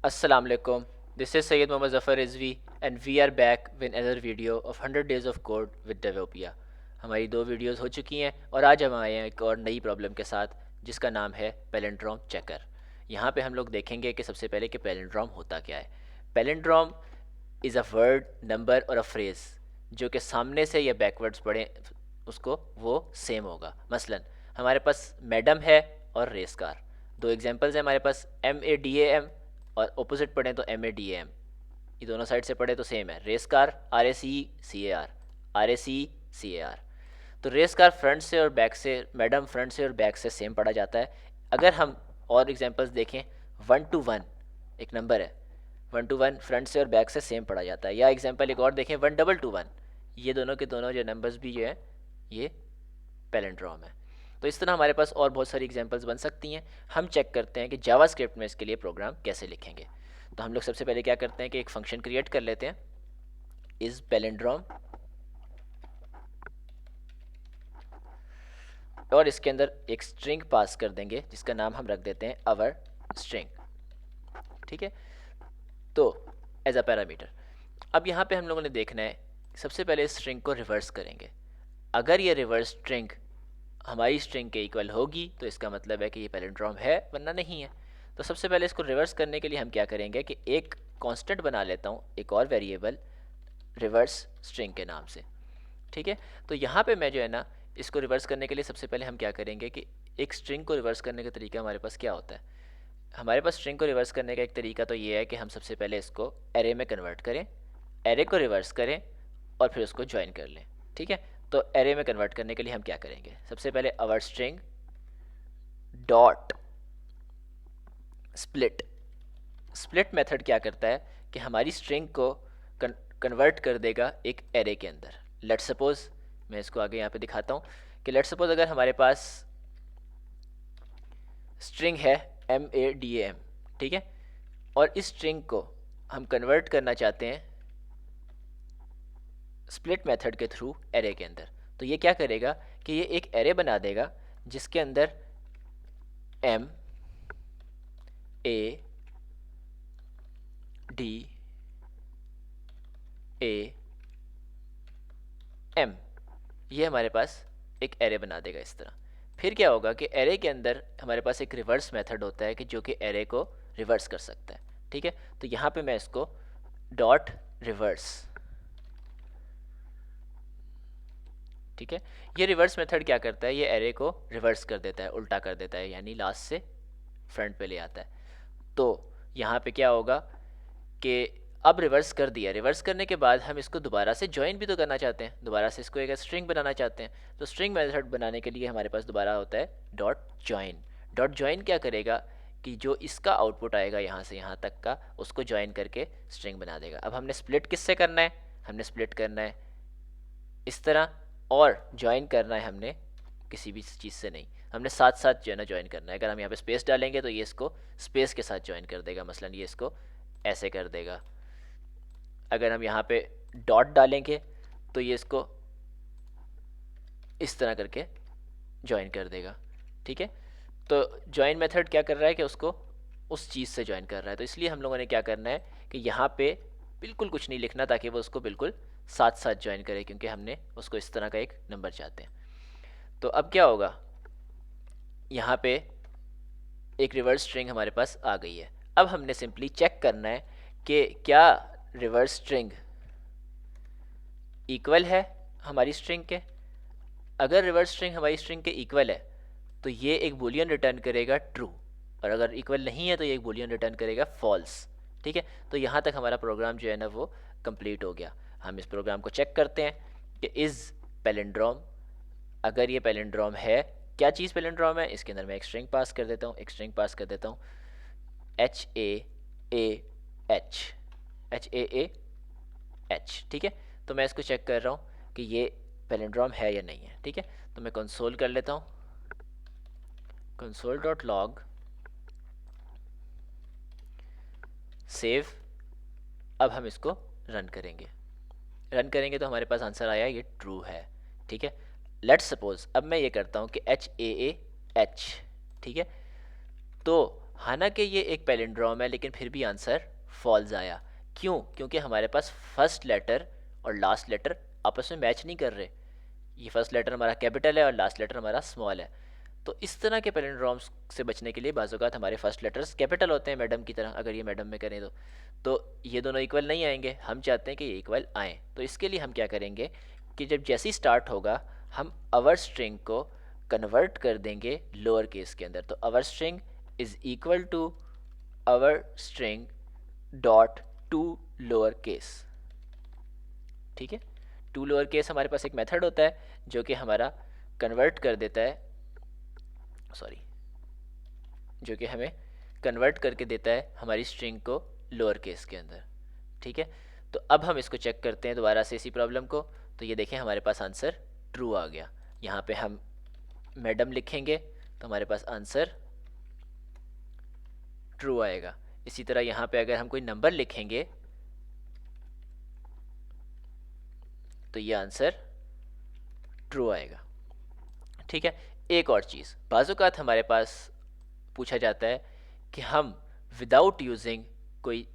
Assalamu alaikum. This is Sayyid Mohammad Zafar Rizvi and we are back with another video of 100 days of code with Devopia. हमारी दो videos हो चुकी हैं और आज हम आए हैं एक और नई प्रॉब्लम के साथ जिसका नाम है पैलिंड्रोम चेकर। यहाँ पे हम लोग देखेंगे कि सबसे पहले कि पैलिंड्रोम होता क्या है। Palindrome is a word, number और अ फ्रेज़ जो कि सामने से या बैकवर्ड्स पढ़ें उसको वो सेम होगा। मसलन हमारे पास मैडम है और रेस कार, दो एग्जांपल्स हैं हमारे पास, MADAM और ऑपोजिट पढ़ें तो MADAM। ये दोनों साइड से पढ़े तो सेम है। Race car RACECAR, RACECAR। तो रेस कार फ्रंट से और बैक से, मैडम फ्रंट से और बैक से सेम पढ़ा जाता है। अगर हम और एग्जांपल्स देखें, 1 to 1 एक नंबर है, 1 to 1 फ्रंट से और बैक से सेम पढ़ा जाता है। या एग्जांपल एक और देखें, 1 to 1, ये दोनों के दोनों जो नंबर्स भी जो है ये पैलिंड्रोम है। तो इस तरह हमारे पास और बहुत सारी एग्जांपल्स बन सकती हैं। हम चेक करते हैं कि जावास्क्रिप्ट में इसके लिए प्रोग्राम कैसे लिखेंगे। तो हम लोग सबसे पहले क्या करते हैं कि एक फंक्शन क्रिएट कर लेते हैं, इज़ पैलिंड्रोम, और इसके अंदर एक स्ट्रिंग पास कर देंगे जिसका नाम हम रख देते हैं अवर स्ट्रिंग। ठीक है, तो एज अ पैरामीटर। अब यहाँ पे हम लोगों ने देखना है, सबसे पहले स्ट्रिंग को रिवर्स करेंगे। अगर ये रिवर्स स्ट्रिंग हमारी स्ट्रिंग के इक्वल होगी तो इसका मतलब है कि ये पैलिंड्रोम है, वरना नहीं है। तो सबसे पहले इसको रिवर्स करने के लिए हम क्या करेंगे कि एक कांस्टेंट बना लेता हूँ, एक और वेरिएबल रिवर्स स्ट्रिंग के नाम से। ठीक है, तो यहाँ पे मैं जो है ना इसको रिवर्स करने के लिए सबसे पहले हम क्या करेंगे कि एक स्ट्रिंग को रिवर्स करने का तरीका हमारे पास क्या होता है। हमारे पास स्ट्रिंग को रिवर्स करने का एक तरीका तो ये है कि हम सबसे पहले इसको एरे में कन्वर्ट करें, एरे को रिवर्स करें और फिर उसको ज्वाइन कर लें। ठीक है, तो एरे में कन्वर्ट करने के लिए हम क्या करेंगे, सबसे पहले our string dot split. Split method क्या करता है कि हमारी स्ट्रिंग को कन्वर्ट कर देगा एक एरे के अंदर। लेट सपोज, मैं इसको आगे यहाँ पे दिखाता हूँ कि लेट सपोज अगर हमारे पास स्ट्रिंग है MADAM, ठीक है, और इस स्ट्रिंग को हम कन्वर्ट करना चाहते हैं स्प्लिट मेथड के थ्रू एरे के अंदर। तो ये क्या करेगा कि ये एक एरे बना देगा जिसके अंदर MADAM, ये हमारे पास एक एरे बना देगा इस तरह। फिर क्या होगा कि एरे के अंदर हमारे पास एक रिवर्स मेथड होता है कि जो कि एरे को रिवर्स कर सकता है। ठीक है, तो यहाँ पे मैं इसको डॉट रिवर्स, ठीक है, ये रिवर्स मेथड क्या करता है, ये एरे को रिवर्स कर देता है, उल्टा कर देता है, यानी लास्ट से फ्रंट पे ले आता है। तो यहाँ पे क्या होगा कि अब रिवर्स कर दिया, रिवर्स करने के बाद हम इसको दोबारा से ज्वाइन भी तो करना चाहते हैं, दोबारा से इसको एक स्ट्रिंग बनाना चाहते हैं। तो स्ट्रिंग मेथड बनाने के लिए हमारे पास दोबारा होता है डॉट ज्वाइन। डॉट ज्वाइन क्या करेगा कि जो इसका आउटपुट आएगा यहाँ से यहाँ तक का, उसको ज्वाइन करके स्ट्रिंग बना देगा। अब हमने स्प्लिट किससे करना है, हमने स्प्लिट करना है इस तरह, और ज्वाइन करना है हमने किसी भी चीज़ से नहीं, हमने साथ साथ जो है ना ज्वाइन करना है। अगर हम यहाँ पे स्पेस डालेंगे तो ये इसको स्पेस के साथ ज्वाइन कर देगा, मसलन ये इसको ऐसे कर देगा। अगर हम यहाँ पे डॉट डालेंगे तो ये इसको इस तरह करके ज्वाइन कर देगा। ठीक है, तो ज्वाइन मेथड क्या कर रहा है कि उसको उस चीज़ से ज्वाइन कर रहा है। तो इसलिए हम लोगों ने क्या करना है कि यहाँ पे बिल्कुल कुछ नहीं लिखना ताकि वो उसको बिल्कुल साथ साथ ज्वाइन करे, क्योंकि हमने उसको इस तरह का एक नंबर चाहते हैं। तो अब क्या होगा, यहाँ पे एक रिवर्स स्ट्रिंग हमारे पास आ गई है। अब हमने सिंपली चेक करना है कि क्या रिवर्स स्ट्रिंग इक्वल है हमारी स्ट्रिंग के। अगर रिवर्स स्ट्रिंग हमारी स्ट्रिंग के इक्वल है तो ये एक बूलियन रिटर्न करेगा ट्रू, और अगर इक्वल नहीं है तो ये एक बूलियन रिटर्न करेगा फॉल्स। ठीक है, तो यहाँ तक हमारा प्रोग्राम जो है ना वो कंप्लीट हो गया। हम इस प्रोग्राम को चेक करते हैं कि इज़ पैलिंड्रोम, अगर ये पैलिंड्रोम है, क्या चीज़ पैलिंड्रोम है, इसके अंदर मैं एक स्ट्रिंग पास कर देता हूँ, एक स्ट्रिंग पास कर देता हूँ HAAH। ठीक है, तो मैं इसको चेक कर रहा हूँ कि ये पैलिंड्रोम है या नहीं है। ठीक है, तो मैं कंसोल कर लेता हूँ, console.log सेव। अब हम इसको रन करेंगे, रन करेंगे तो हमारे पास आंसर आया ये ट्रू है। ठीक है, लेट्स सपोज अब मैं ये करता हूँ कि HAAH, ठीक है, तो हालांकि ये एक पैलिंड्रोम है लेकिन फिर भी आंसर फॉल्स आया। क्यों? क्योंकि हमारे पास फर्स्ट लेटर और लास्ट लेटर आपस में मैच नहीं कर रहे। ये फर्स्ट लेटर हमारा कैपिटल है और लास्ट लेटर हमारा स्मॉल है। तो इस तरह के पैलिंड्रोम्स से बचने के लिए बाज़-औक़ात हमारे फर्स्ट लेटर्स कैपिटल होते हैं मैडम की तरह, अगर ये मैडम में करें तो ये दोनों इक्वल नहीं आएंगे, हम चाहते हैं कि ये इक्वल आएँ। तो इसके लिए हम क्या करेंगे कि जब जैसे ही स्टार्ट होगा हम अवर स्ट्रिंग को कन्वर्ट कर देंगे लोअर केस के अंदर। तो our string is equal to our string dot to lower case. ठीक है, टू लोअर केस हमारे पास एक मेथड होता है जो कि हमारा कन्वर्ट कर देता है, जो कि हमें कन्वर्ट करके देता है हमारी स्ट्रिंग को लोअर केस के अंदर। ठीक है, तो अब हम इसको चेक करते हैं दोबारा से इसी प्रॉब्लम को। तो ये देखें हमारे पास आंसर ट्रू आ गया। यहाँ पे हम मैडम लिखेंगे तो हमारे पास आंसर ट्रू आएगा। इसी तरह यहाँ पे अगर हम कोई नंबर लिखेंगे तो ये आंसर ट्रू आएगा। ठीक है, एक और चीज़, बाज़-औक़ात हमारे पास पूछा जाता है कि हम विदाउट यूजिंग कोई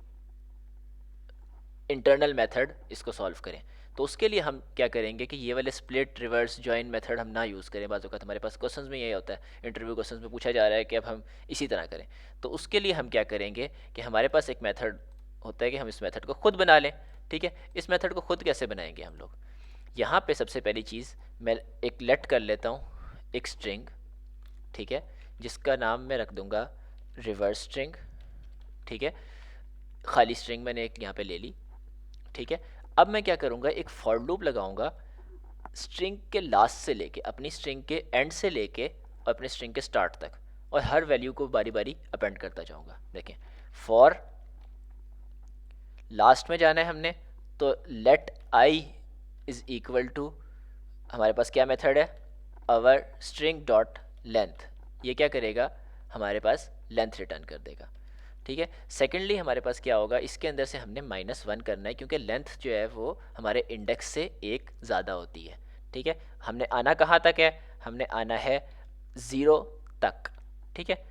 इंटरनल मेथड इसको सॉल्व करें। तो उसके लिए हम क्या करेंगे कि ये वाले स्प्लिट रिवर्स जॉइन मेथड हम ना यूज़ करें। बाज़-औक़ात हमारे पास क्वेश्चंस में यही होता है, इंटरव्यू क्वेश्चंस में पूछा जा रहा है कि अब हम इसी तरह करें। तो उसके लिए हम क्या करेंगे कि हमारे पास एक मेथड होता है कि हम इस मेथड को खुद बना लें। ठीक है, इस मेथड को खुद कैसे बनाएंगे हम लोग? यहाँ पे सबसे पहली चीज़ मैं एक लेट कर लेता हूँ एक स्ट्रिंग, ठीक है, जिसका नाम मैं रख दूँगा रिवर्स स्ट्रिंग। ठीक है, खाली स्ट्रिंग मैंने एक यहाँ पे ले ली। ठीक है, अब मैं क्या करूँगा, एक फॉर लूप लगाऊंगा स्ट्रिंग के लास्ट से लेके, अपनी स्ट्रिंग के एंड से लेके और अपने स्ट्रिंग के स्टार्ट तक, और हर वैल्यू को बारी बारी अपेंड करता जाऊँगा। देखें, फॉर लास्ट में जाना है हमने, तो let I is equal to, हमारे पास क्या मेथड है, अवर स्ट्रिंग डॉट लेंथ। ये क्या करेगा, हमारे पास लेंथ रिटर्न कर देगा। ठीक है, सेकेंडली हमारे पास क्या होगा, इसके अंदर से हमने -1 करना है क्योंकि लेंथ जो है वो हमारे इंडेक्स से एक ज़्यादा होती है। ठीक है, हमने आना कहाँ तक है, हमने आना है 0 तक। ठीक है,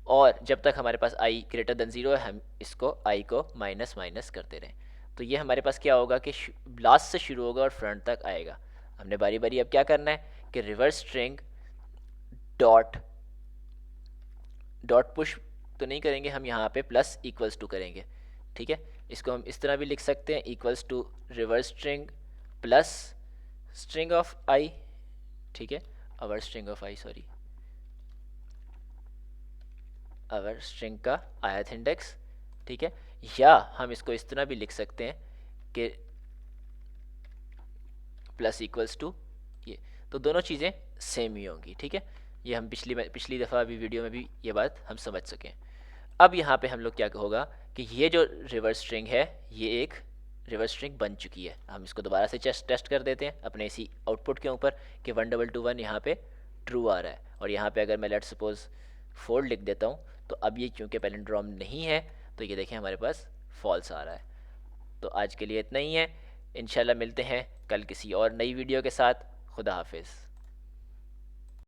और जब तक हमारे पास i ग्रेटर देन 0 है हम इसको i को माइनस करते रहें। तो ये हमारे पास क्या होगा कि लास्ट से शुरू होगा और फ्रंट तक आएगा। हमने बारी बारी अब क्या करना है कि रिवर्स स्ट्रिंग डॉट पुश तो नहीं करेंगे, हम यहाँ पे प्लस इक्वल्स टू करेंगे। ठीक है, इसको हम इस तरह भी लिख सकते हैं, equals to reverse string plus string of I. ठीक है, our string of I, sorry, our string का ith इंडेक्स। ठीक है, या हम इसको इस तरह भी लिख सकते हैं कि प्लस इक्वल्स टू ये, तो दोनों चीज़ें सेम ही होंगी। ठीक है, ये हम पिछली दफ़ा अभी वीडियो में भी ये बात हम समझ सकें। अब यहाँ पे हम लोग क्या होगा कि ये जो रिवर्स स्ट्रिंग है ये एक रिवर्स स्ट्रिंग बन चुकी है। हम इसको दोबारा से टेस्ट कर देते हैं अपने इसी आउटपुट के ऊपर कि 1221 यहाँ पे ट्रू आ रहा है, और यहाँ पे अगर मैं लेट सपोज 4 लिख देता हूँ तो अब ये चूँकि पैलिंड्रोम नहीं है तो ये देखें हमारे पास फॉल्स आ रहा है। तो आज के लिए इतना ही है, इंशाल्लाह मिलते हैं कल किसी और नई वीडियो के साथ। खुदा हाफिज़।